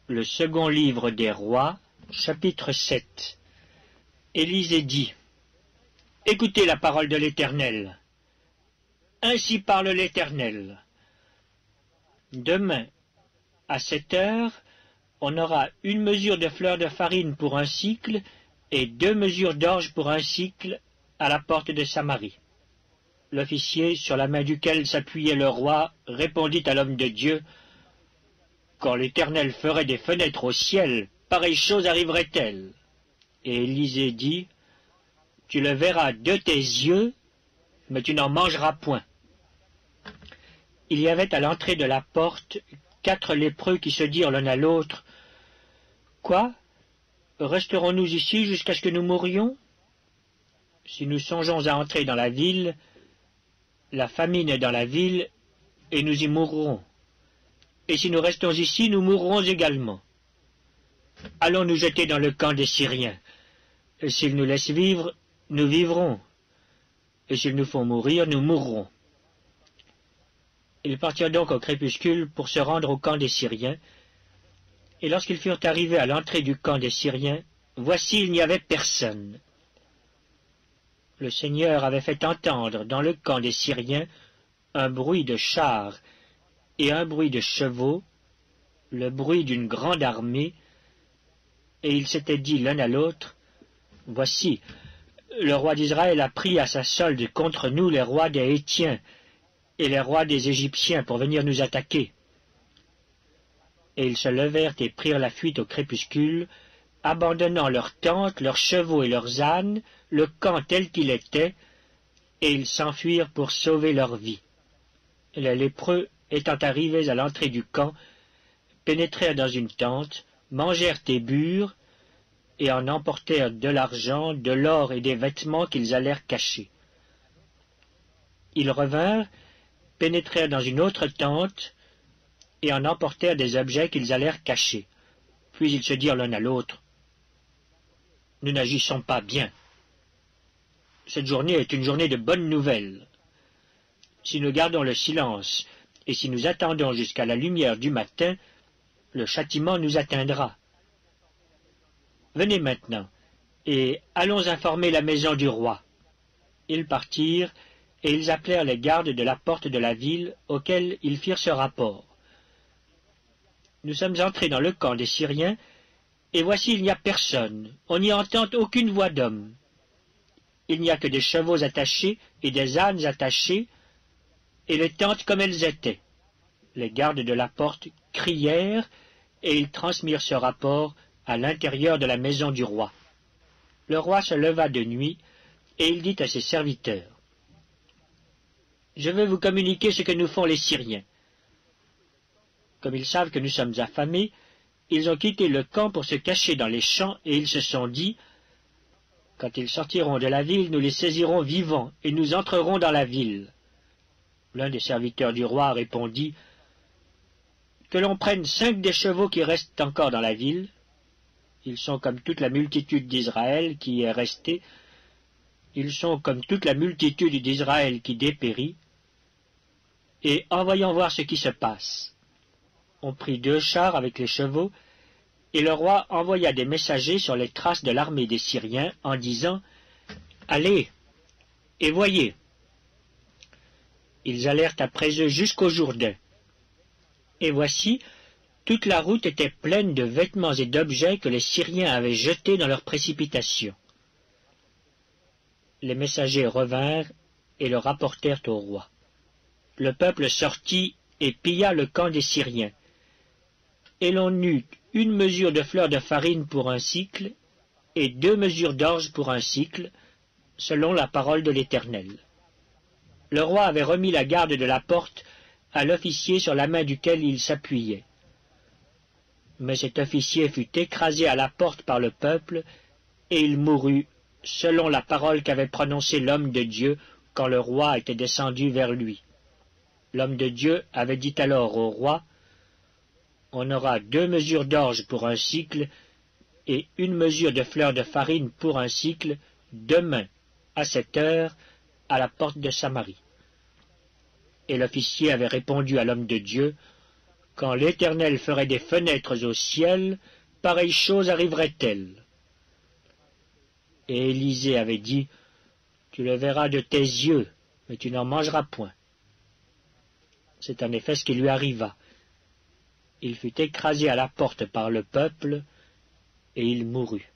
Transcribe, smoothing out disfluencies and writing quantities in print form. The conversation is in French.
Le second livre des rois, chapitre 7. Élisée dit: Écoutez la parole de l'Éternel. Ainsi parle l'Éternel. Demain, à 7 heures, on aura une mesure de fleur de farine pour un sicle et 2 mesures d'orge pour un sicle à la porte de Samarie. L'officier, sur la main duquel s'appuyait le roi, répondit à l'homme de Dieu: Quand l'Éternel ferait des fenêtres au ciel, pareille chose arriverait-elle? Et Élisée dit: Tu le verras de tes yeux, mais tu n'en mangeras point. Il y avait à l'entrée de la porte 4 lépreux qui se dirent l'un à l'autre: Quoi? Resterons-nous ici jusqu'à ce que nous mourions? Si nous songeons à entrer dans la ville, la famine est dans la ville, et nous y mourrons. Et si nous restons ici, nous mourrons également. Allons nous jeter dans le camp des Syriens. Et s'ils nous laissent vivre, nous vivrons. Et s'ils nous font mourir, nous mourrons. Ils partirent donc au crépuscule pour se rendre au camp des Syriens. Et lorsqu'ils furent arrivés à l'entrée du camp des Syriens, voici, il n'y avait personne. Le Seigneur avait fait entendre dans le camp des Syriens un bruit de chars et un bruit de chevaux, le bruit d'une grande armée, et ils s'étaient dit l'un à l'autre: Voici, le roi d'Israël a pris à sa solde contre nous les rois des Hétiens et les rois des Égyptiens pour venir nous attaquer. Et ils se levèrent et prirent la fuite au crépuscule, abandonnant leurs tentes, leurs chevaux et leurs ânes, le camp tel qu'il était, et ils s'enfuirent pour sauver leur vie. Les lépreux, étant arrivés à l'entrée du camp, pénétrèrent dans une tente, mangèrent et burent, et en emportèrent de l'argent, de l'or et des vêtements qu'ils allèrent cacher. Ils revinrent, pénétrèrent dans une autre tente, et en emportèrent des objets qu'ils allèrent cacher. Puis ils se dirent l'un à l'autre: Nous n'agissons pas bien. Cette journée est une journée de bonnes nouvelles. Si nous gardons le silence, et si nous attendons jusqu'à la lumière du matin, le châtiment nous atteindra. Venez maintenant, et allons informer la maison du roi. Ils partirent, et ils appelèrent les gardes de la porte de la ville, auxquels ils firent ce rapport. Nous sommes entrés dans le camp des Syriens, et voici il n'y a personne, on n'y entend aucune voix d'homme. Il n'y a que des chevaux attachés et des ânes attachés, et les tentes comme elles étaient. Les gardes de la porte crièrent, et ils transmirent ce rapport à l'intérieur de la maison du roi. Le roi se leva de nuit, et il dit à ses serviteurs: Je vais vous communiquer ce que nous font les Syriens. Comme ils savent que nous sommes affamés, ils ont quitté le camp pour se cacher dans les champs, et ils se sont dit: Quand ils sortiront de la ville, nous les saisirons vivants, et nous entrerons dans la ville. L'un des serviteurs du roi répondit: Que l'on prenne 5 des chevaux qui restent encore dans la ville. Ils sont comme toute la multitude d'Israël qui est restée. Ils sont comme toute la multitude d'Israël qui dépérit. Et envoyons voir ce qui se passe. On prit 2 chars avec les chevaux, et le roi envoya des messagers sur les traces de l'armée des Syriens en disant: Allez, et voyez. Ils allèrent après eux jusqu'au Jourdain. Et voici, toute la route était pleine de vêtements et d'objets que les Syriens avaient jetés dans leur précipitation. Les messagers revinrent et le rapportèrent au roi. Le peuple sortit et pilla le camp des Syriens. Et l'on eut 1 mesure de fleur de farine pour un sicle, et 2 mesures d'orge pour un sicle, selon la parole de l'Éternel. Le roi avait remis la garde de la porte à l'officier sur la main duquel il s'appuyait. Mais cet officier fut écrasé à la porte par le peuple, et il mourut, selon la parole qu'avait prononcée l'homme de Dieu quand le roi était descendu vers lui. L'homme de Dieu avait dit alors au roi: On aura 2 mesures d'orge pour un sicle, et 1 mesure de fleur de farine pour un sicle, demain, à 7 heures, à la porte de Samarie. Et l'officier avait répondu à l'homme de Dieu: quand l'Éternel ferait des fenêtres au ciel, pareille chose arriverait-elle? Et Élisée avait dit, tu le verras de tes yeux, mais tu n'en mangeras point. C'est en effet ce qui lui arriva. Il fut écrasé à la porte par le peuple, et il mourut.